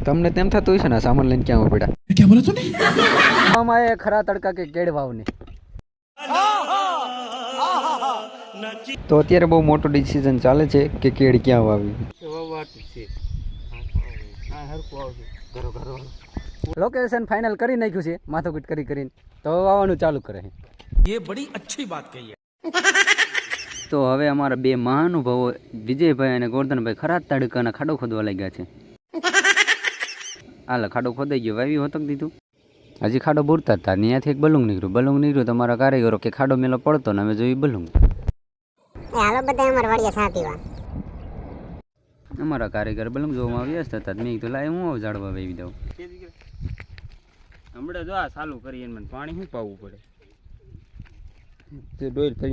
તમને તેમ થતું હશે ને સામાન લઈને ક્યાં પડ્યા क्या बोला तूने આમાં એ ખરા તડકા કે કેળ વાવને તો અત્યારે બહુ મોટો ડિસિઝન ચાલે છે કે કેળ ક્યાં વાવી લોકેશન ફાઇનલ કરી નાખ્યું છે માથાકૂટ કરીને તો વાવવાનું ચાલુ કરે છે ये बड़ी अच्छी बात कही है તો હવે અમારા બે મહાનુભાવો વિજયભાઈ અને ગોરધનભાઈ ખરા તડકાના ખાડો ખોદવા લાગ્યા છે હાલ ખાડો ખોદાઈ ગયો વાવી હોતક દીધું હજી ખાડો બુરતા હતા ત્યાંથી એક બલુંગ નીકળ્યું તમારા કારીગરો કે ખાડો મેલો પડતો ને અમે જોયું બલુંગ હાલો બધા અમારા વાડિયા સા પીવા અમારા કારીગર બલુંગ જોવામાં વ્યસ્ત હતા મેં કીધું લાય હું આવું ઝાડવા વાવી દઉં હમણાં જો આ ચાલુ કરી મને પાણી શું પાવું પડે ડોલ